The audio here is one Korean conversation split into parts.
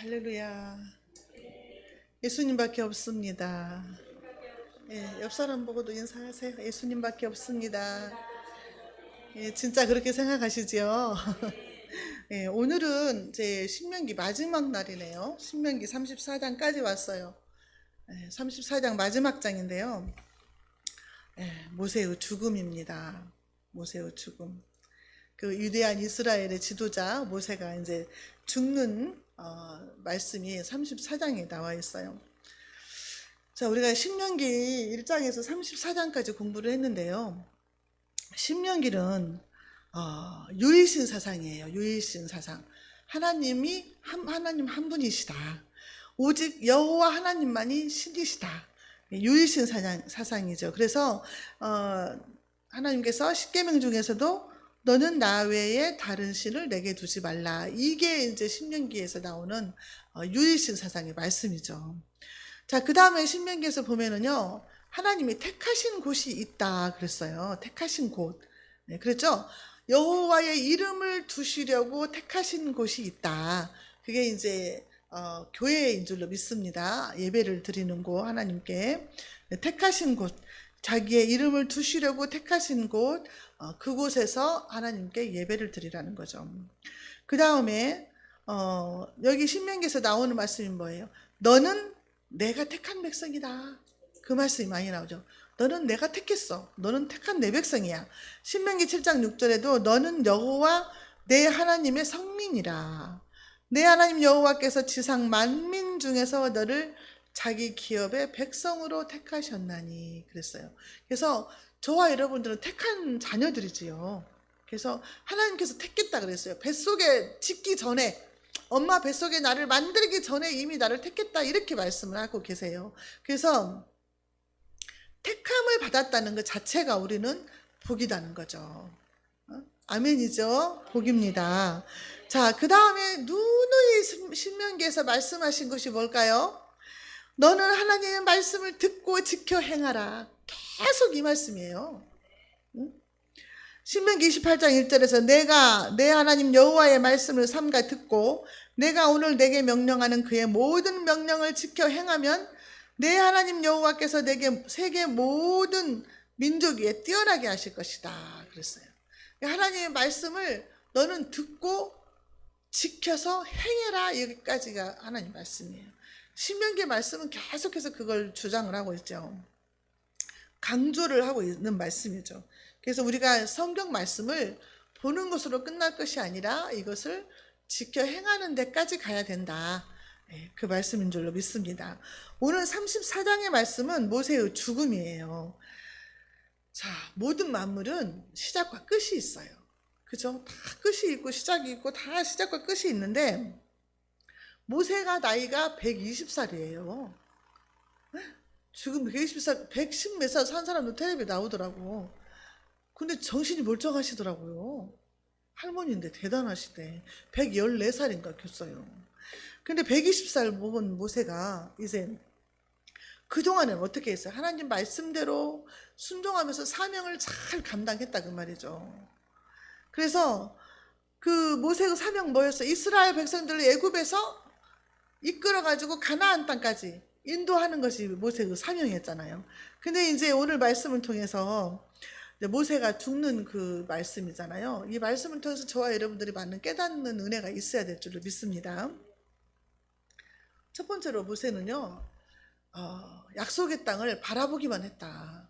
할렐루야. 예수님밖에 없습니다. 예, 옆 사람 보고도 인사하세요. 예수님밖에 없습니다. 예, 진짜 그렇게 생각하시지요? 예, 오늘은 제 신명기 마지막 날이네요. 신명기 34장까지 왔어요. 예, 34장 마지막 장인데요. 예, 모세의 죽음입니다. 모세의 죽음. 그 위대한 이스라엘의 지도자 모세가 이제 죽는 말씀이 34장에 나와 있어요. 자, 우리가 신명기 1장에서 34장까지 공부를 했는데요. 신명기는 유일신 사상이에요. 유일신 사상. 하나님 한 분이시다. 오직 여호와 하나님만이 신이시다. 유일신 사상이죠. 그래서 하나님께서 십계명 중에서도 너는 나 외에 다른 신을 내게 두지 말라. 이게 이제 신명기에서 나오는 유일신 사상의 말씀이죠. 자, 그 다음에 신명기에서 보면은요, 하나님이 택하신 곳이 있다 그랬어요. 택하신 곳. 네, 그랬죠? 여호와의 이름을 두시려고 택하신 곳이 있다. 그게 이제 교회인 줄로 믿습니다. 예배를 드리는 곳, 하나님께 택하신 곳, 자기의 이름을 두시려고 택하신 곳, 그곳에서 하나님께 예배를 드리라는 거죠. 그 다음에 여기 신명기에서 나오는 말씀이 뭐예요? 너는 내가 택한 백성이다. 그 말씀이 많이 나오죠. 너는 내가 택했어. 너는 택한 내 백성이야. 신명기 7장 6절에도 너는 여호와 내 하나님의 성민이라. 내 하나님 여호와께서 지상 만민 중에서 너를 자기 기업의 백성으로 택하셨나니 그랬어요. 그래서 저와 여러분들은 택한 자녀들이지요. 그래서 하나님께서 택했다 그랬어요. 뱃속에 짓기 전에, 엄마 뱃속에 나를 만들기 전에 이미 나를 택했다 이렇게 말씀을 하고 계세요. 그래서 택함을 받았다는 것 자체가 우리는 복이라는 거죠. 아멘이죠. 복입니다. 자, 그 다음에 누누이 신명기에서 말씀하신 것이 뭘까요? 너는 하나님의 말씀을 듣고 지켜 행하라. 계속 이 말씀이에요. 신명기 28장 1절에서 내가 내 하나님 여호와의 말씀을 삼가 듣고 내가 오늘 내게 명령하는 그의 모든 명령을 지켜 행하면 내 하나님 여호와께서 내게 세계 모든 민족 위에 뛰어나게 하실 것이다 그랬어요. 하나님의 말씀을 너는 듣고 지켜서 행해라. 여기까지가 하나님 말씀이에요. 신명기 말씀은 계속해서 그걸 주장을 하고 있죠. 강조를 하고 있는 말씀이죠. 그래서 우리가 성경 말씀을 보는 것으로 끝날 것이 아니라 이것을 지켜 행하는 데까지 가야 된다. 그 말씀인 줄로 믿습니다. 오늘 34장의 말씀은 모세의 죽음이에요. 자, 모든 만물은 시작과 끝이 있어요. 그죠? 다 끝이 있고 시작이 있고 다 시작과 끝이 있는데 모세가 나이가 120살이에요. 지금 120살, 110 몇 살 산 사람도 텔레비에 나오더라고. 근데 정신이 멀쩡하시더라고요. 할머니인데 대단하시대. 114살인가 켰어요. 근데 120살 먹은 모세가 이제 그동안은 어떻게 했어요? 하나님 말씀대로 순종하면서 사명을 잘 감당했다 그 말이죠. 그래서 그 모세의 사명 뭐였어요? 이스라엘 백성들을 애굽에서 이끌어가지고 가나안 땅까지 인도하는 것이 모세의 사명이었잖아요. 근데 이제 오늘 말씀을 통해서 모세가 죽는 그 말씀이잖아요. 이 말씀을 통해서 저와 여러분들이 많은 깨닫는 은혜가 있어야 될 줄로 믿습니다. 첫 번째로 모세는요, 약속의 땅을 바라보기만 했다.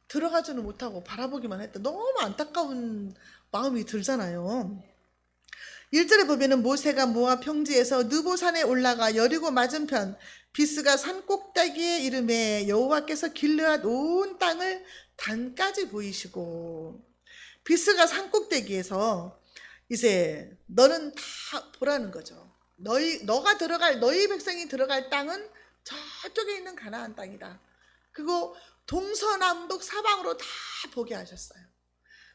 들어가지는 못하고 바라보기만 했다. 너무 안타까운 마음이 들잖아요. 1절에 보면은 모세가 모압 평지에서 느보산에 올라가 여리고 맞은편 비스가 산 꼭대기에 이름에 여호와께서 길르앗 온 땅을 단까지 보이시고, 비스가 산 꼭대기에서 이제 너는 다 보라는 거죠. 너가 들어갈, 너희 백성이 들어갈 땅은 저쪽에 있는 가나안 땅이다. 그리고 동서남북 사방으로 다 보게 하셨어요.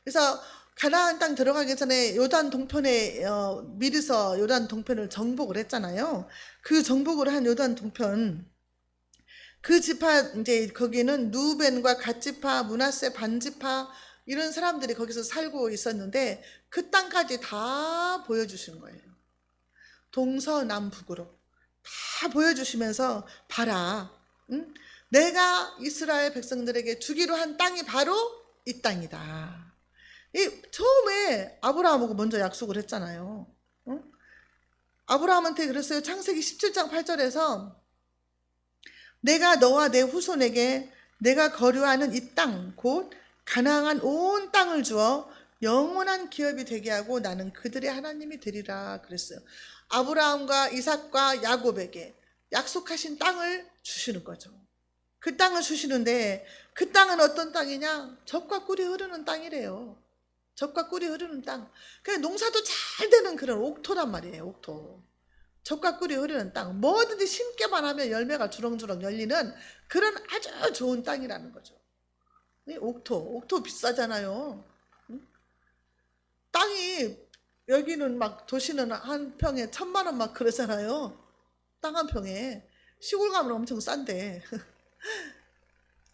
그래서 가나안 땅 들어가기 전에 요단 동편에 미리서 요단 동편을 정복을 했잖아요. 그 정복을 한 요단 동편, 그 지파 이제 거기는 누벤과 갓지파, 므낫세 반지파 이런 사람들이 거기서 살고 있었는데 그 땅까지 다 보여주신 거예요. 동서남북으로 다 보여주시면서 봐라, 응? 내가 이스라엘 백성들에게 주기로 한 땅이 바로 이 땅이다. 처음에 아브라함하고 먼저 약속을 했잖아요. 응? 아브라함한테 그랬어요. 창세기 17장 8절에서 내가 너와 내 후손에게 내가 거류하는 이 땅 곧 가나안 온 땅을 주어 영원한 기업이 되게 하고 나는 그들의 하나님이 되리라 그랬어요. 아브라함과 이삭과 야곱에게 약속하신 땅을 주시는 거죠. 그 땅을 주시는데 그 땅은 어떤 땅이냐? 젖과 꿀이 흐르는 땅이래요. 젖과 꿀이 흐르는 땅. 그냥 농사도 잘 되는 그런 옥토란 말이에요. 옥토. 젖과 꿀이 흐르는 땅. 뭐든지 심기만 하면 열매가 주렁주렁 열리는 그런 아주 좋은 땅이라는 거죠. 옥토 비싸잖아요. 응? 땅이 여기는 막 도시는 한 평에 1,000만 원 막 그러잖아요. 땅 한 평에. 시골 가면 엄청 싼데.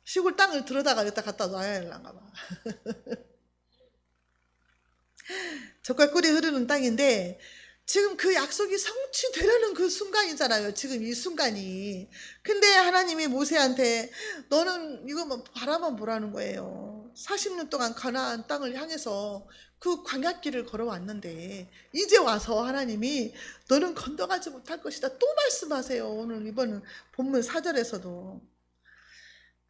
시골 땅을 들여다가 여기다 갖다 놔야 할란가 봐. 젖과 꿀이 흐르는 땅인데 지금 그 약속이 성취되려는 그 순간이잖아요. 지금 이 순간이. 근데 하나님이 모세한테 너는 이거 바라만 보라는 거예요. 40년 동안 가나안 땅을 향해서 그 광야길을 걸어왔는데 이제 와서 하나님이 너는 건너가지 못할 것이다 또 말씀하세요. 오늘 이번 본문 4절에서도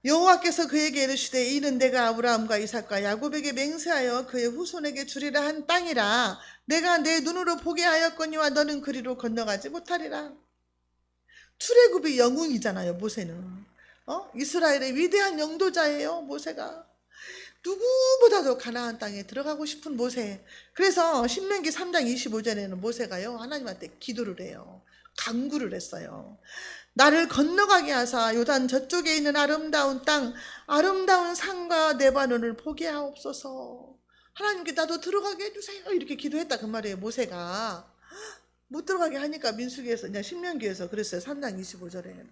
여호와께서 그에게 이르시되 이는 내가 아브라함과 이삭과 야곱에게 맹세하여 그의 후손에게 주리라 한 땅이라 내가 내 눈으로 보게 하였거니와 너는 그리로 건너가지 못하리라. 출애굽의 영웅이잖아요. 모세는 이스라엘의 위대한 영도자예요. 모세가 누구보다도 가나안 땅에 들어가고 싶은 모세. 그래서 신명기 3장 25절에는 모세가요 하나님한테 기도를 해요. 간구를 했어요. 나를 건너가게 하사 요단 저쪽에 있는 아름다운 땅, 아름다운 산과 레바논을 보게 하옵소서. 하나님께 나도 들어가게 해주세요. 이렇게 기도했다 그 말이에요. 모세가 못 들어가게 하니까 민수기에서 그냥 신명기에서 그랬어요. 3장 25절에.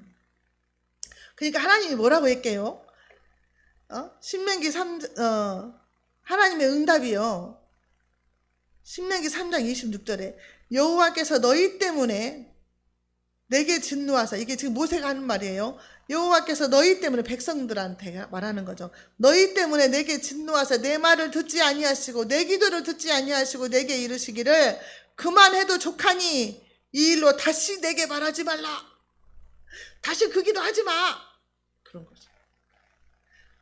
그러니까 하나님이 뭐라고 했게요? 신명기 3 하나님의 응답이요. 신명기 3장 26절에 여호와께서 너희 때문에 내게 진노하사, 이게 지금 모세가 하는 말이에요. 여호와께서 너희 때문에 백성들한테 말하는 거죠. 너희 때문에 내게 진노하사 내 말을 듣지 아니하시고 내 기도를 듣지 아니하시고 내게 이르시기를 그만해도 족하니 이 일로 다시 내게 말하지 말라. 다시 그 기도 하지 마. 그런 거죠.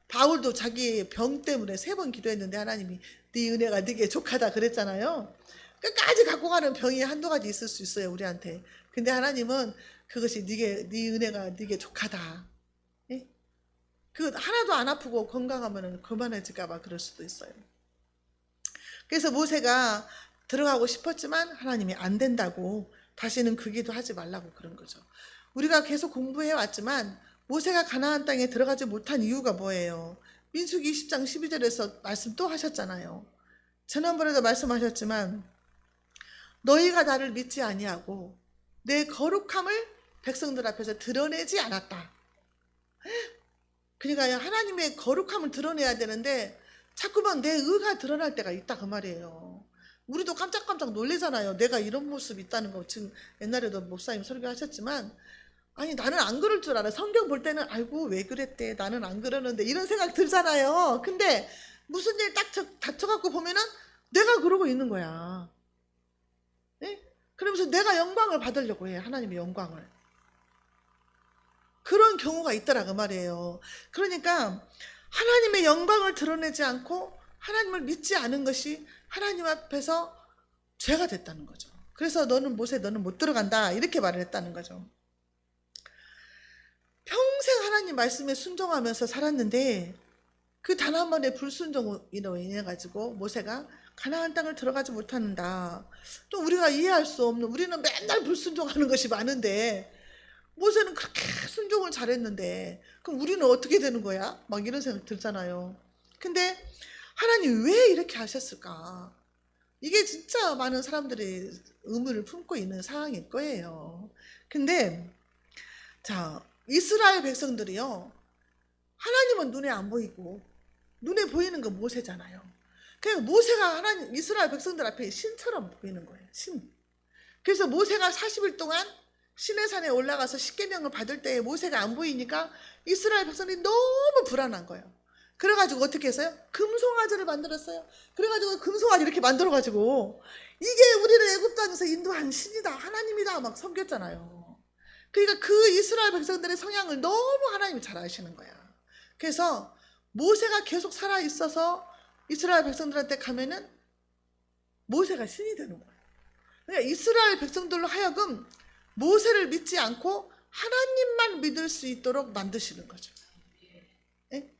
바울도 자기 병 때문에 3번 기도했는데 하나님이 네 은혜가 네게 족하다 그랬잖아요. 끝까지 갖고 가는 병이 한두 가지 있을 수 있어요, 우리한테. 근데 하나님은 그것이 네 은혜가 네게 족하다. 예? 그 하나도 안 아프고 건강하면 그만해질까 봐 그럴 수도 있어요. 그래서 모세가 들어가고 싶었지만 하나님이 안 된다고 다시는 그 기도 하지 말라고 그런 거죠. 우리가 계속 공부해 왔지만 모세가 가나안 땅에 들어가지 못한 이유가 뭐예요? 민수기 20장 12절에서 말씀 또 하셨잖아요. 지난번에도 말씀하셨지만 너희가 나를 믿지 아니하고 내 거룩함을 백성들 앞에서 드러내지 않았다. 그러니까 하나님의 거룩함을 드러내야 되는데 자꾸만 내 의가 드러날 때가 있다 그 말이에요. 우리도 깜짝깜짝 놀래잖아요. 내가 이런 모습이 있다는 거. 지금 옛날에도 목사님 설교하셨지만 아니 나는 안 그럴 줄 알아. 성경 볼 때는 아이고 왜 그랬대. 나는 안 그러는데 이런 생각 들잖아요. 근데 무슨 일 딱 닥쳐갖고 보면은 내가 그러고 있는 거야. 네? 그러면서 내가 영광을 받으려고 해. 하나님의 영광을. 그런 경우가 있더라 그 말이에요. 그러니까 하나님의 영광을 드러내지 않고 하나님을 믿지 않은 것이 하나님 앞에서 죄가 됐다는 거죠. 그래서 너는 모세 너는 못 들어간다 이렇게 말을 했다는 거죠. 평생 하나님 말씀에 순종하면서 살았는데 그 단 한 번의 불순종으로 인해 가지고 모세가 가나안 땅을 들어가지 못한다. 또 우리가 이해할 수 없는, 우리는 맨날 불순종하는 것이 많은데 모세는 그렇게 순종을 잘했는데 그럼 우리는 어떻게 되는 거야? 막 이런 생각 들잖아요. 근데 하나님 왜 이렇게 하셨을까? 이게 진짜 많은 사람들이 의문을 품고 있는 상황일 거예요. 근데 자, 이스라엘 백성들이요, 하나님은 눈에 안 보이고 눈에 보이는 건 모세잖아요. 그러니까 모세가 하나님 이스라엘 백성들 앞에 신처럼 보이는 거예요. 신. 그래서 모세가 40일 동안 시내산에 올라가서 십계명을 받을 때 모세가 안 보이니까 이스라엘 백성들이 너무 불안한 거예요. 그래가지고 어떻게 했어요? 금송아지를 만들었어요. 그래가지고 금송아지 이렇게 만들어가지고 이게 우리를 애굽 땅에서 인도한 신이다, 하나님이다 막 섬겼잖아요. 그러니까 그 이스라엘 백성들의 성향을 너무 하나님이 잘 아시는 거야. 그래서 모세가 계속 살아 있어서 이스라엘 백성들한테 가면은 모세가 신이 되는 거예요. 그러니까 이스라엘 백성들로 하여금 모세를 믿지 않고 하나님만 믿을 수 있도록 만드시는 거죠. 예?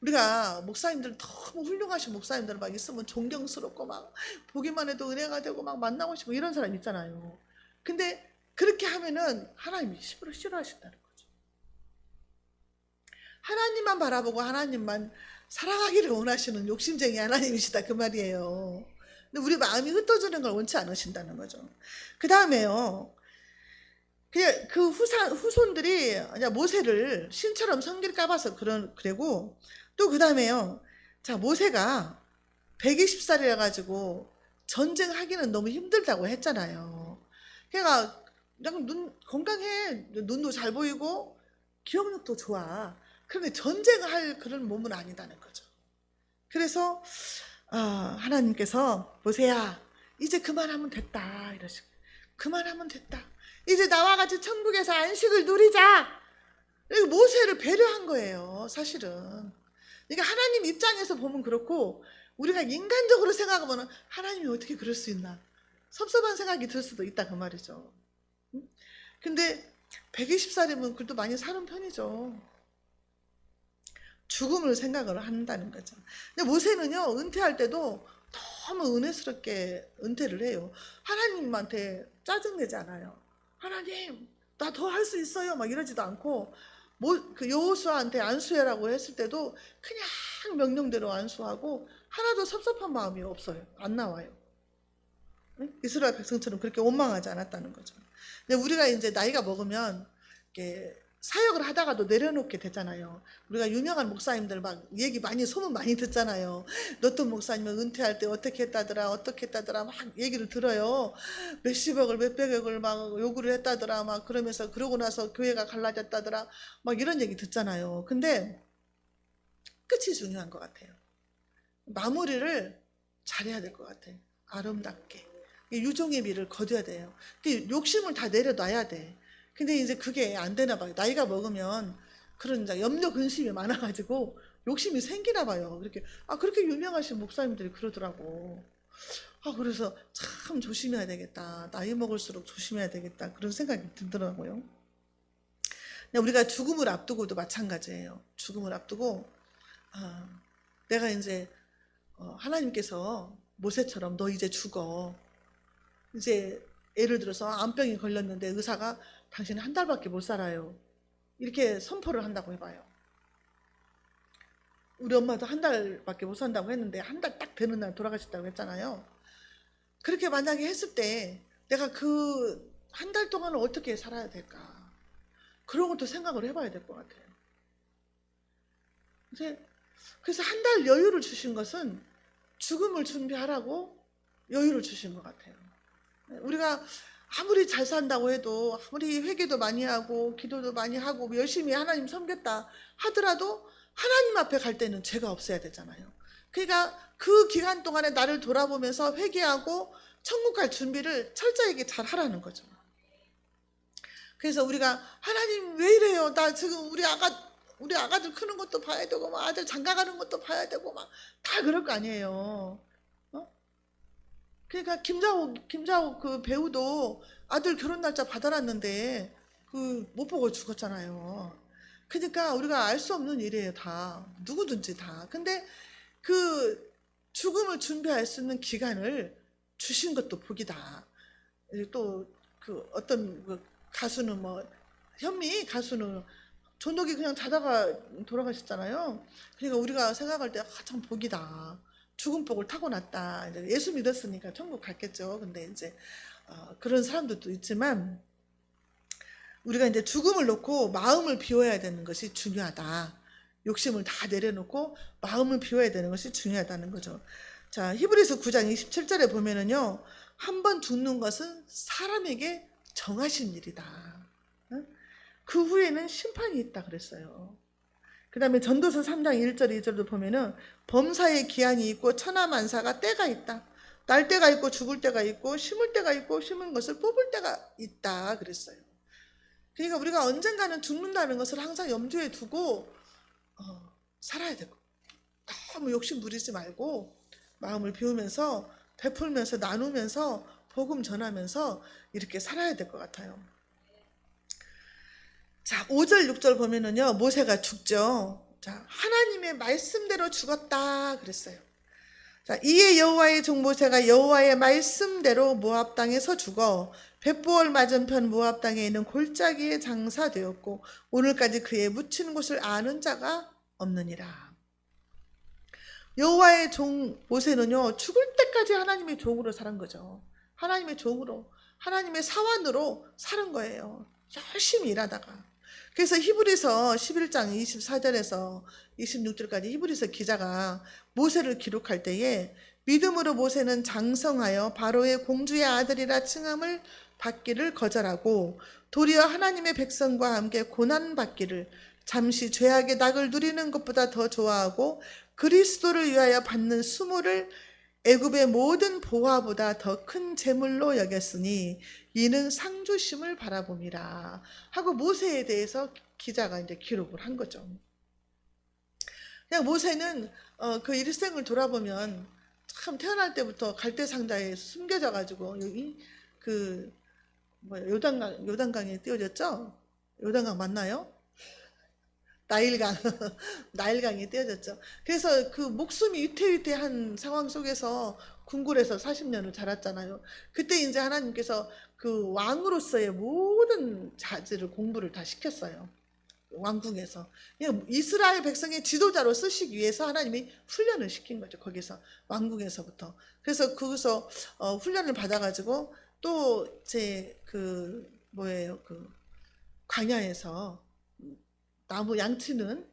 우리가 목사님들 너무 훌륭하신 목사님들 막 있으면 존경스럽고 막 보기만 해도 은혜가 되고 막 만나고 싶고 이런 사람 있잖아요. 근데 그렇게 하면은 하나님이 싫어하신다는 거죠. 하나님만 바라보고 하나님만 사랑하기를 원하시는 욕심쟁이 하나님이시다 그 말이에요. 근데 우리 마음이 흩어지는 걸 원치 않으신다는 거죠. 그 다음에요. 그 후손들이 모세를 신처럼 섬길까 봐서 그래고 또 그 다음에요. 자, 모세가 120살이라 가지고 전쟁하기는 너무 힘들다고 했잖아요. 그러니까 그냥 건강해. 눈도 잘 보이고 기억력도 좋아. 그런데 전쟁할 그런 몸은 아니다는 거죠. 그래서 하나님께서 모세야 이제 그만하면 됐다 이러시고 그만하면 됐다. 이제 나와 같이 천국에서 안식을 누리자. 모세를 배려한 거예요, 사실은. 그러니까 하나님 입장에서 보면 그렇고 우리가 인간적으로 생각하면 하나님이 어떻게 그럴 수 있나 섭섭한 생각이 들 수도 있다 그 말이죠. 근데 120살이면 그래도 많이 사는 편이죠. 죽음을 생각을 한다는 거죠. 근데 모세는요, 은퇴할 때도 너무 은혜스럽게 은퇴를 해요. 하나님한테 짜증내지 않아요. 하나님, 나 더 할 수 있어요. 막 이러지도 않고, 그 여호수아한테 안수해라고 했을 때도 그냥 명령대로 안수하고 하나도 섭섭한 마음이 없어요. 안 나와요. 이스라엘 백성처럼 그렇게 원망하지 않았다는 거죠. 근데 우리가 이제 나이가 먹으면 이렇게 사역을 하다가도 내려놓게 되잖아요. 우리가 유명한 목사님들 막 얘기 많이 소문 많이 듣잖아요. 어떤 목사님은 은퇴할 때 어떻게 했다더라 막 얘기를 들어요. 몇십억을 몇백억을 막 요구를 했다더라 막 그러면서 그러고 나서 교회가 갈라졌다더라 막 이런 얘기 듣잖아요. 근데 끝이 중요한 것 같아요. 마무리를 잘해야 될 것 같아요. 아름답게 유종의 미를 거둬야 돼요. 욕심을 다 내려놔야 돼. 근데 이제 그게 안 되나 봐요. 나이가 먹으면 그런 이제 염려 근심이 많아가지고 욕심이 생기나 봐요. 그렇게 유명하신 목사님들이 그러더라고. 그래서 참 조심해야 되겠다. 나이 먹을수록 조심해야 되겠다. 그런 생각이 들더라고요. 우리가 죽음을 앞두고도 마찬가지예요. 죽음을 앞두고 내가 이제 하나님께서 모세처럼 너 이제 죽어. 이제 예를 들어서 암병이 걸렸는데 의사가 당신은 한 달밖에 못 살아요. 이렇게 선포를 한다고 해봐요. 우리 엄마도 한 달밖에 못 산다고 했는데 한 달 딱 되는 날 돌아가셨다고 했잖아요. 그렇게 만약에 했을 때 내가 그 한 달 동안은 어떻게 살아야 될까? 그런 것도 생각을 해봐야 될 것 같아요. 그래서 한 달 여유를 주신 것은 죽음을 준비하라고 여유를 주신 것 같아요. 우리가 아무리 잘 산다고 해도 아무리 회개도 많이 하고 기도도 많이 하고 열심히 하나님 섬겼다 하더라도 하나님 앞에 갈 때는 죄가 없어야 되잖아요. 그러니까 그 기간 동안에 나를 돌아보면서 회개하고 천국 갈 준비를 철저하게 잘 하라는 거죠. 그래서 우리가 하나님 왜 이래요? 나 지금 우리 아가들 크는 것도 봐야 되고 막 아들 장가 가는 것도 봐야 되고 막 다 그럴 거 아니에요. 그러니까 김자옥 그 배우도 아들 결혼 날짜 받아놨는데 못 보고 죽었잖아요. 그러니까 우리가 알 수 없는 일이에요, 다. 누구든지 다. 근데 그 죽음을 준비할 수 있는 기간을 주신 것도 복이다. 또 그 어떤 가수는 현미 가수는 전독이 그냥 자다가 돌아가셨잖아요. 그러니까 우리가 생각할 때 참 복이다. 죽은 복을 타고났다. 이제 예수 믿었으니까 천국 갔겠죠. 근데 이제 그런 사람들도 있지만 우리가 이제 죽음을 놓고 마음을 비워야 되는 것이 중요하다. 욕심을 다 내려놓고 마음을 비워야 되는 것이 중요하다는 거죠. 자, 히브리서 9장 27절에 보면은요, 한 번 죽는 것은 사람에게 정하신 일이다. 어? 그 후에는 심판이 있다 그랬어요. 그 다음에 전도서 3장 1절 2절도 보면은 범사의 기한이 있고 천하만사가 때가 있다. 날 때가 있고 죽을 때가 있고 심을 때가 있고 심은 것을 뽑을 때가 있다 그랬어요. 그러니까 우리가 언젠가는 죽는다는 것을 항상 염두에 두고 살아야 되고, 너무 욕심 부리지 말고 마음을 비우면서 베풀면서 나누면서 복음 전하면서 이렇게 살아야 될 것 같아요. 자, 5절 6절 보면은요, 모세가 죽죠. 자, 하나님의 말씀대로 죽었다 그랬어요. 자, 이에 여호와의 종 모세가 여호와의 말씀대로 모압 땅에서 죽어 벳보을 맞은편 모압 땅에 있는 골짜기에 장사되었고 오늘까지 그의 묻힌 곳을 아는 자가 없느니라. 여호와의 종 모세는요, 죽을 때까지 하나님의 종으로 살은 거죠. 하나님의 종으로, 하나님의 사원으로 사는 거예요. 열심히 일하다가. 그래서 히브리서 11장 24절에서 26절까지 히브리서 기자가 모세를 기록할 때에 믿음으로 모세는 장성하여 바로의 공주의 아들이라 칭함을 받기를 거절하고 도리어 하나님의 백성과 함께 고난받기를 잠시 죄악의 낙을 누리는 것보다 더 좋아하고 그리스도를 위하여 받는 수모를 애굽의 모든 보화보다 더 큰 재물로 여겼으니 이는 상 주심을 바라봄이라 하고 모세에 대해서 기자가 이제 기록을 한 거죠. 그냥 모세는 그 일생을 돌아보면 참 태어날 때부터 갈대 상자에 숨겨져 가지고 여기 그 요단강에 띄워졌죠? 요단강 맞나요? 나일강, 나일강이 띄어졌죠. 그래서 그 목숨이 위태위태한 상황 속에서 궁궐에서 40년을 자랐잖아요. 그때 이제 하나님께서 그 왕으로서의 모든 자질을 공부를 다 시켰어요. 왕궁에서. 이스라엘 백성의 지도자로 쓰시기 위해서 하나님이 훈련을 시킨 거죠. 거기서 왕궁에서부터. 그래서 거기서 훈련을 받아가지고 또 제 그 광야에서 나무 양치는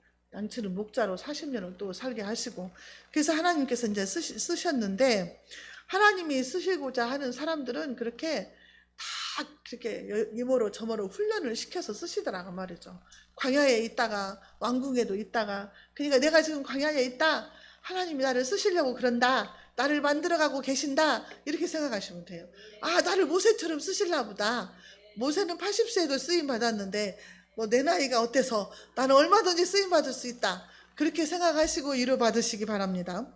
목자로 40년을 또 살게 하시고, 그래서 하나님께서 이제 쓰셨는데, 하나님이 쓰시고자 하는 사람들은 그렇게 다 그렇게 이모로 저모로 훈련을 시켜서 쓰시더라고 말이죠. 광야에 있다가 왕궁에도 있다가, 그러니까 내가 지금 광야에 있다, 하나님이 나를 쓰시려고 그런다, 나를 만들어가고 계신다, 이렇게 생각하시면 돼요. 아, 나를 모세처럼 쓰실라 보다. 모세는 80세에도 쓰임 받았는데 내 나이가 어때서 나는 얼마든지 쓰임 받을 수 있다, 그렇게 생각하시고 위로 받으시기 바랍니다.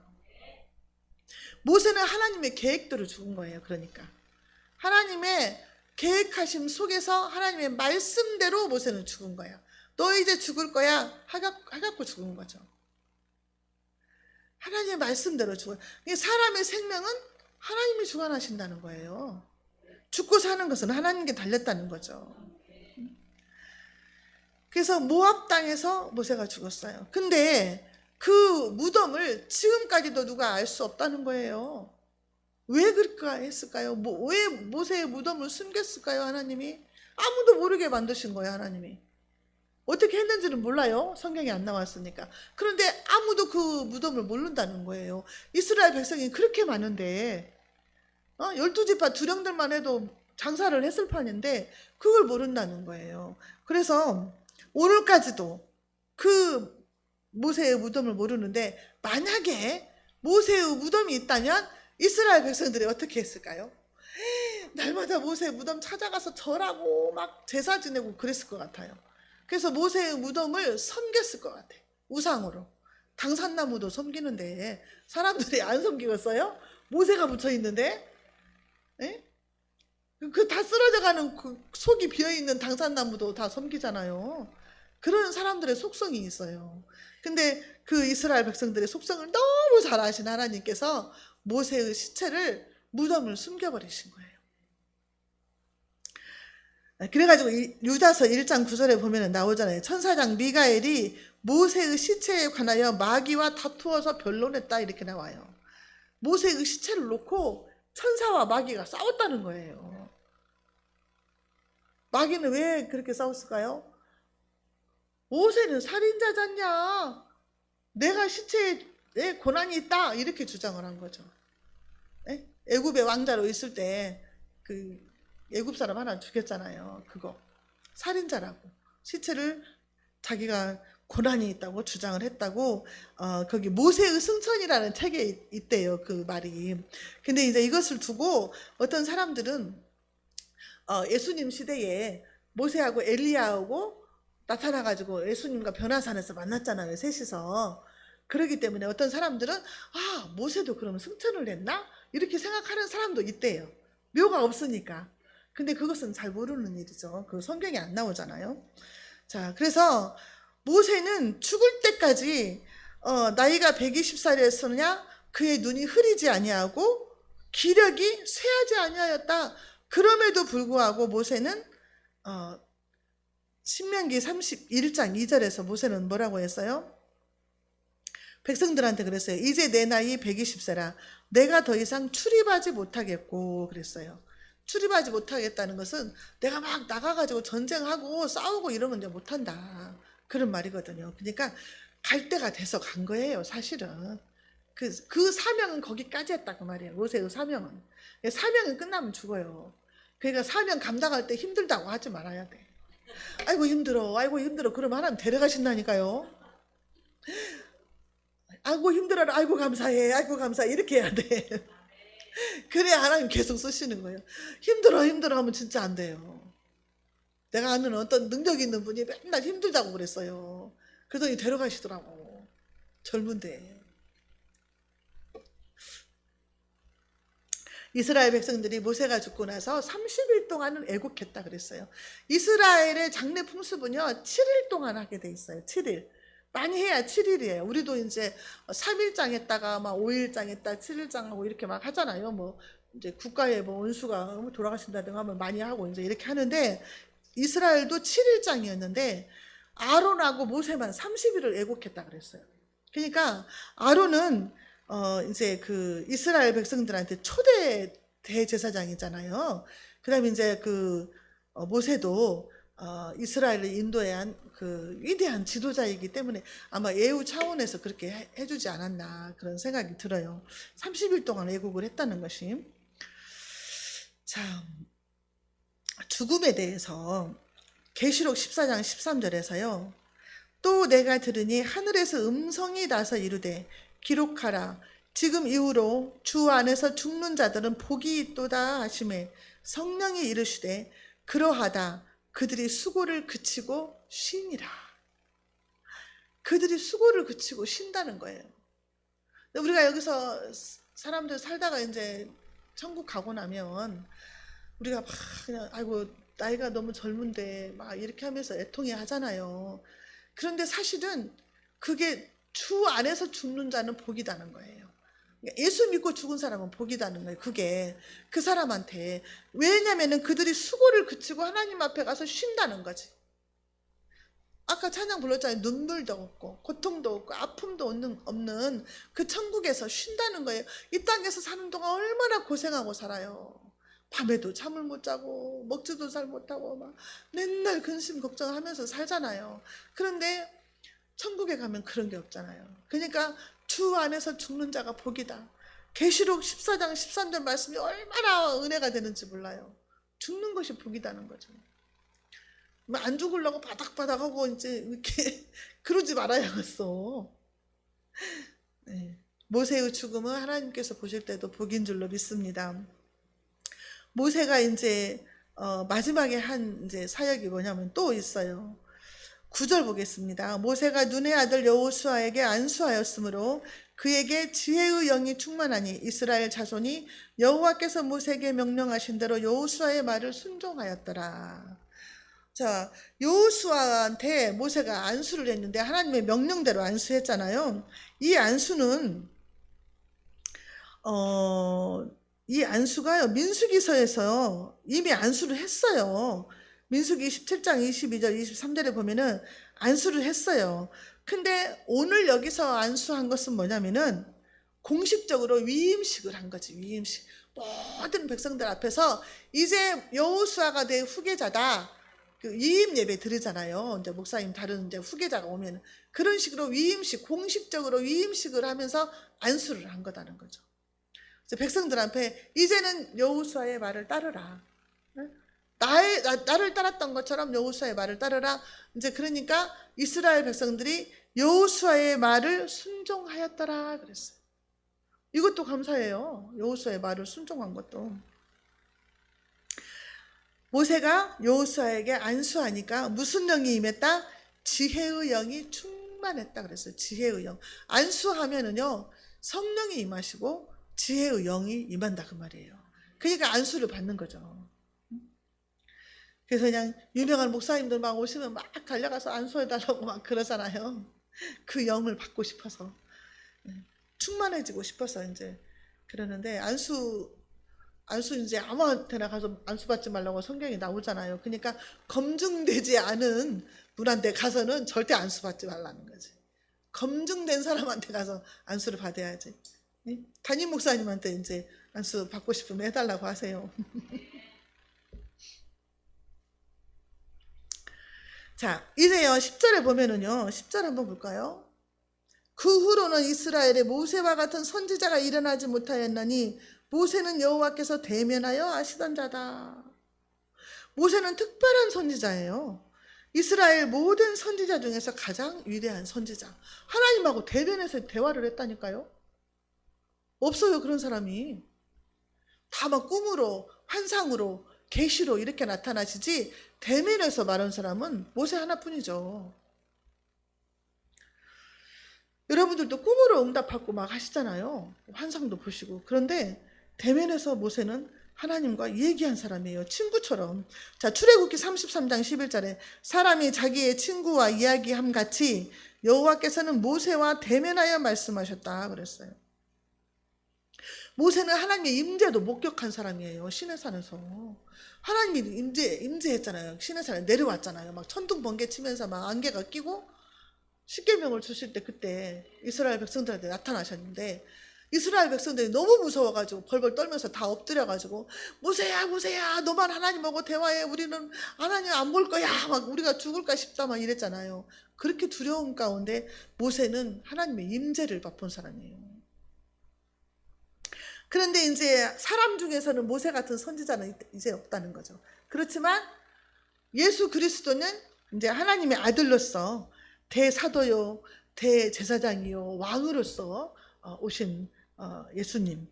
모세는 하나님의 계획대로 죽은 거예요. 그러니까 하나님의 계획하심 속에서 하나님의 말씀대로 모세는 죽은 거예요. 너 이제 죽을 거야 하갖고 죽은 거죠. 하나님의 말씀대로 죽어요. 사람의 생명은 하나님이 주관하신다는 거예요. 죽고 사는 것은 하나님께 달렸다는 거죠. 그래서 모압 땅에서 모세가 죽었어요. 근데 그 무덤을 지금까지도 누가 알 수 없다는 거예요. 왜 그렇게 했을까요? 왜 모세의 무덤을 숨겼을까요? 하나님이 아무도 모르게 만드신 거예요. 하나님이 어떻게 했는지는 몰라요. 성경에 안 나왔으니까. 그런데 아무도 그 무덤을 모른다는 거예요. 이스라엘 백성이 그렇게 많은데 12지파 두령들만 해도 장사를 했을 판인데 그걸 모른다는 거예요. 그래서 오늘까지도 그 모세의 무덤을 모르는데, 만약에 모세의 무덤이 있다면 이스라엘 백성들이 어떻게 했을까요? 날마다 모세의 무덤 찾아가서 절하고 막 제사 지내고 그랬을 것 같아요. 그래서 모세의 무덤을 섬겼을 것 같아요. 우상으로. 당산나무도 섬기는데 사람들이 안 섬기겠어요? 모세가 붙어있는데? 그 다 쓰러져가는 그 속이 비어있는 당산나무도 다 섬기잖아요. 그런 사람들의 속성이 있어요. 근데 그 이스라엘 백성들의 속성을 너무 잘 아신 하나님께서 모세의 시체를 무덤을 숨겨버리신 거예요. 그래가지고 유다서 1장 9절에 보면 나오잖아요. 천사장 미가엘이 모세의 시체에 관하여 마귀와 다투어서 변론했다, 이렇게 나와요. 모세의 시체를 놓고 천사와 마귀가 싸웠다는 거예요. 마귀는 왜 그렇게 싸웠을까요? 모세는 살인자잖냐, 내가 시체에 권한이 있다, 이렇게 주장을 한 거죠. 예? 애굽의 왕자로 있을 때 그 애굽 사람 하나 죽였잖아요. 그거 살인자라고 시체를 자기가 고난이 있다고 주장을 했다고 거기 모세의 승천이라는 책에 있대요. 그 말이. 근데 이제 이것을 두고 어떤 사람들은 예수님 시대에 모세하고 엘리야하고 나타나가지고 예수님과 변화산에서 만났잖아요. 셋이서. 그렇기 때문에 어떤 사람들은 모세도 그럼 승천을 했나? 이렇게 생각하는 사람도 있대요. 묘가 없으니까. 근데 그것은 잘 모르는 일이죠. 그 성경에 안 나오잖아요. 자, 그래서 모세는 죽을 때까지 나이가 120살이었으냐 그의 눈이 흐리지 아니하고 기력이 쇠하지 아니하였다. 그럼에도 불구하고 모세는 신명기 31장 2절에서 모세는 뭐라고 했어요? 백성들한테 그랬어요. 이제 내 나이 120세라 내가 더 이상 출입하지 못하겠고 그랬어요. 출입하지 못하겠다는 것은 내가 막 나가가지고 전쟁하고 싸우고 이러면 이제 못한다. 그런 말이거든요. 그러니까 갈 때가 돼서 간 거예요. 사실은. 그 사명은 거기까지 했다고 말이에요. 모세의 사명은. 사명이 끝나면 죽어요. 그러니까 사명 감당할 때 힘들다고 하지 말아야 돼. 아이고 힘들어. 아이고 힘들어. 그러면 하나님 데려가신다니까요. 아이고 힘들어라. 아이고 감사해. 아이고 감사해. 이렇게 해야 돼. 그래야 하나님 계속 쓰시는 거예요. 힘들어 힘들어 하면 진짜 안 돼요. 내가 아는 어떤 능력 있는 분이 맨날 힘들다고 그랬어요. 그러더니 데려가시더라고. 젊은데. 이스라엘 백성들이 모세가 죽고 나서 30일 동안은 애국했다 그랬어요. 이스라엘의 장례 풍습은요 7일 동안 하게 돼 있어요. 7일. 많이 해야 7일이에요. 우리도 이제 3일장 했다가 막 5일장 했다 7일장 하고 이렇게 막 하잖아요. 뭐 이제 국가에 뭐 원수가 돌아가신다든가 하면 많이 하고 이제 이렇게 하는데 이스라엘도 7일장이었는데 아론하고 모세만 30일을 애국했다 그랬어요. 그러니까 아론은 이제 그 이스라엘 백성들한테 초대 대제사장이잖아요. 그다음에 이제 모세도 이스라엘을 인도한 그 위대한 지도자이기 때문에 아마 예우 차원에서 그렇게 해주지 않았나 그런 생각이 들어요. 30일 동안 애국을 했다는 것이. 자, 죽음에 대해서 계시록 14장 13절에서요. 또 내가 들으니 하늘에서 음성이 나서 이르되 기록하라. 지금 이후로 주 안에서 죽는 자들은 복이 있도다 하시매 성령이 이르시되 그러하다. 그들이 수고를 그치고 쉬니라. 그들이 수고를 그치고 쉰다는 거예요. 우리가 여기서 사람들 살다가 이제 천국 가고 나면 우리가 막 그냥 아이고 나이가 너무 젊은데 막 이렇게 하면서 애통해 하잖아요. 그런데 사실은 그게 주 안에서 죽는 자는 복이다는 거예요. 예수 믿고 죽은 사람은 복이다는 거예요. 그게 그 사람한테. 왜냐면은 그들이 수고를 그치고 하나님 앞에 가서 쉰다는 거지. 아까 찬양 불렀잖아요. 눈물도 없고 고통도 없고 아픔도 없는 그 천국에서 쉰다는 거예요. 이 땅에서 사는 동안 얼마나 고생하고 살아요. 밤에도 잠을 못 자고 먹지도 잘 못하고 막 맨날 근심 걱정하면서 살잖아요. 그런데 천국에 가면 그런 게 없잖아요. 그러니까 주 안에서 죽는 자가 복이다. 계시록 14장 13절 말씀이 얼마나 은혜가 되는지 몰라요. 죽는 것이 복이다는 거죠. 안 죽으려고 바닥바닥하고 이제 이렇게 그러지 말아야겠어. 네. 모세의 죽음은 하나님께서 보실 때도 복인 줄로 믿습니다. 모세가 이제 마지막에 한 이제 사역이 뭐냐면 또 있어요. 9절 보겠습니다. 모세가 눈의 아들 여호수아에게 안수하였으므로 그에게 지혜의 영이 충만하니 이스라엘 자손이 여호와께서 모세에게 명령하신 대로 여호수아의 말을 순종하였더라. 자, 여호수아한테 모세가 안수를 했는데 하나님의 명령대로 안수했잖아요. 이 안수는 이 안수가요 민수기서에서 이미 안수를 했어요. 민수기 17장 22절 23절에 보면은 안수를 했어요. 근데 오늘 여기서 안수한 것은 뭐냐면은 공식적으로 위임식을 한 거지. 위임식. 모든 백성들 앞에서 이제 여호수아가 내 후계자다. 그 위임 예배 드리잖아요. 이제 목사님 다른 이제 후계자가 오면 그런 식으로 위임식 공식적으로 위임식을 하면서 안수를 한 거다는 거죠. 이제 백성들한테 이제는 여호수아의 말을 따르라. 나를 따랐던 것처럼 여호수아의 말을 따르라. 이제 그러니까 이스라엘 백성들이 여호수아의 말을 순종하였더라 그랬어요. 이것도 감사해요. 여호수아의 말을 순종한 것도. 모세가 여호수아에게 안수하니까 무슨 영이 임했다? 지혜의 영이 충만했다 그랬어요. 지혜의 영. 안수하면은요 성령이 임하시고 지혜의 영이 임한다 그 말이에요. 그러니까 안수를 받는 거죠. 그래서 그냥 유명한 목사님들 막 오시면 막 달려가서 안수해달라고 막 그러잖아요. 그 영을 받고 싶어서, 충만해지고 싶어서 이제 그러는데, 안수 이제 아무한테나 가서 안수 받지 말라고 성경에 나오잖아요. 그러니까 검증되지 않은 분한테 가서는 절대 안수 받지 말라는 거지. 검증된 사람한테 가서 안수를 받아야지. 담임 목사님한테 이제 안수 받고 싶으면 해달라고 하세요. 자, 이제요 10절에 보면은요, 10절 한번 볼까요? 그 후로는 이스라엘에 모세와 같은 선지자가 일어나지 못하였나니 모세는 여호와께서 대면하여 아시던 자다. 모세는 특별한 선지자예요. 이스라엘 모든 선지자 중에서 가장 위대한 선지자. 하나님하고 대면해서 대화를 했다니까요. 없어요 그런 사람이. 다 막 꿈으로, 환상으로, 계시로 이렇게 나타나시지 대면에서 말한 사람은 모세 하나뿐이죠. 여러분들도 꿈으로 응답하고 막 하시잖아요. 환상도 보시고. 그런데 대면에서 모세는 하나님과 얘기한 사람이에요. 친구처럼. 자, 출애굽기 33장 11절에 사람이 자기의 친구와 이야기함 같이 여호와께서는 모세와 대면하여 말씀하셨다 그랬어요. 모세는 하나님의 임재도 목격한 사람이에요. 시내산에서. 하나님이 임재했잖아요. 시내산에 내려왔잖아요. 막 천둥 번개 치면서 막 안개가 끼고 십계명을 주실 때 그때 이스라엘 백성들한테 나타나셨는데 이스라엘 백성들이 너무 무서워가지고 벌벌 떨면서 다 엎드려가지고 모세야 너만 하나님하고 대화해. 우리는 하나님 안 볼 거야. 막 우리가 죽을까 싶다 막 이랬잖아요. 그렇게 두려운 가운데 모세는 하나님의 임재를 맛본 사람이에요. 그런데 이제 사람 중에서는 모세 같은 선지자는 이제 없다는 거죠. 그렇지만 예수 그리스도는 이제 하나님의 아들로서 대사도요, 대제사장이요, 왕으로서 오신 예수님.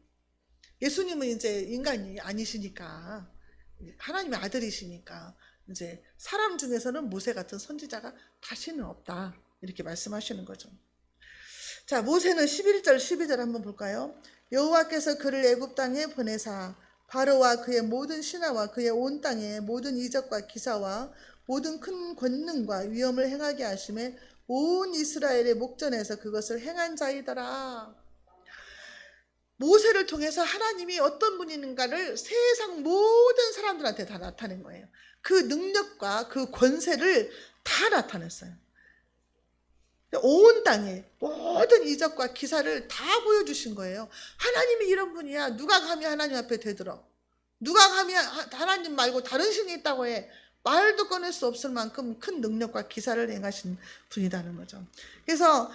예수님은 이제 인간이 아니시니까 하나님의 아들이시니까 이제 사람 중에서는 모세 같은 선지자가 다시는 없다 이렇게 말씀하시는 거죠. 자, 모세는 11절 12절 한번 볼까요? 여호와께서 그를 애굽 땅에 보내사 바로와 그의 모든 신하와 그의 온 땅에 모든 이적과 기사와 모든 큰 권능과 위엄을 행하게 하심에 온 이스라엘의 목전에서 그것을 행한 자이더라. 모세를 통해서 하나님이 어떤 분인가를 세상 모든 사람들한테 다 나타낸 거예요. 그 능력과 그 권세를 다 나타냈어요. 온 땅에 모든 이적과 기사를 다 보여주신 거예요. 하나님이 이런 분이야. 누가 감히 하나님 앞에 대들어? 누가 감히 하나님 말고 다른 신이 있다고 해? 말도 꺼낼 수 없을 만큼 큰 능력과 기사를 행하신 분이라는 거죠. 그래서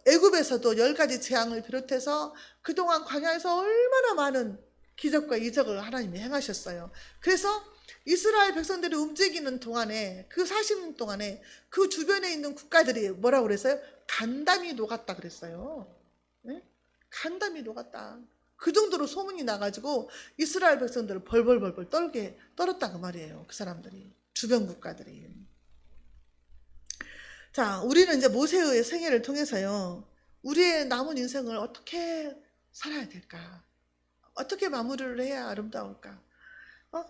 애굽에서도 10가지 재앙을 비롯해서 그동안 광야에서 얼마나 많은 기적과 이적을 하나님이 행하셨어요. 그래서 이스라엘 백성들이 움직이는 동안에 그 40년 동안에 그 주변에 있는 국가들이 뭐라고 그랬어요? 간담이 녹았다 그랬어요. 네? 간담이 녹았다. 그 정도로 소문이 나가지고 이스라엘 백성들을 벌벌벌벌 떨었다 그 말이에요. 그 사람들이, 주변 국가들이. 자, 우리는 이제 모세의 생애를 통해서요, 우리의 남은 인생을 어떻게 살아야 될까? 어떻게 마무리를 해야 아름다울까?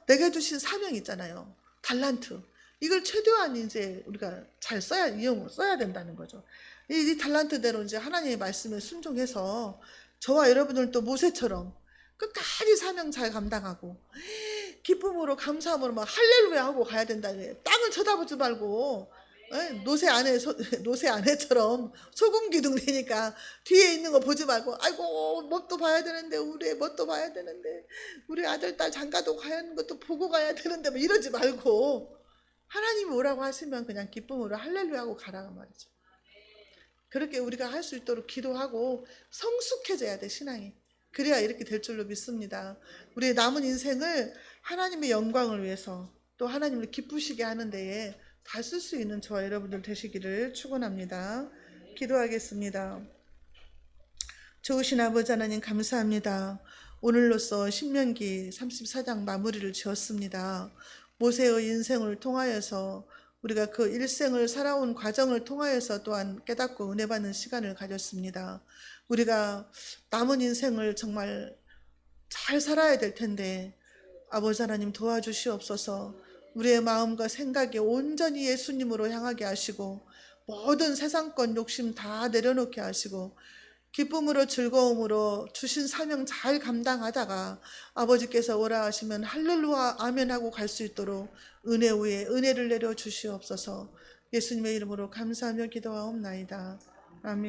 내게 주신 사명 있잖아요. 달란트. 이걸 최대한 이제 우리가 잘 써야 된다는 거죠. 이 달란트대로 이제 하나님의 말씀에 순종해서 저와 여러분들도 모세처럼 끝까지 사명 잘 감당하고 기쁨으로 감사함으로 막 할렐루야 하고 가야 된다. 땅을 쳐다보지 말고 노새 아내처럼 소금 기둥 되니까 뒤에 있는 거 보지 말고 아이고 뭣도 봐야 되는데 우리 뭣도 봐야 되는데 우리 아들 딸 장가도 가야 하는 것도 보고 가야 되는데 뭐 이러지 말고 하나님이 오라고 하시면 그냥 기쁨으로 할렐루야 하고 가라고 말이죠. 그렇게 우리가 할 수 있도록 기도하고 성숙해져야 돼 신앙이. 그래야 이렇게 될 줄로 믿습니다. 우리의 남은 인생을 하나님의 영광을 위해서 또 하나님을 기쁘시게 하는 데에 다 쓸 수 있는 저와 여러분들 되시기를 축원합니다. 기도하겠습니다. 좋으신 아버지 하나님 감사합니다. 오늘로써 신명기 34장 마무리를 지었습니다. 모세의 인생을 통하여서 우리가 그 일생을 살아온 과정을 통하여서 또한 깨닫고 은혜 받는 시간을 가졌습니다. 우리가 남은 인생을 정말 잘 살아야 될 텐데 아버지 하나님 도와주시옵소서. 우리의 마음과 생각이 온전히 예수님으로 향하게 하시고 모든 세상권 욕심 다 내려놓게 하시고 기쁨으로 즐거움으로 주신 사명 잘 감당하다가 아버지께서 오라 하시면 할렐루야 아멘 하고 갈 수 있도록 은혜 위에 은혜를 내려 주시옵소서. 예수님의 이름으로 감사하며 기도하옵나이다. 아멘.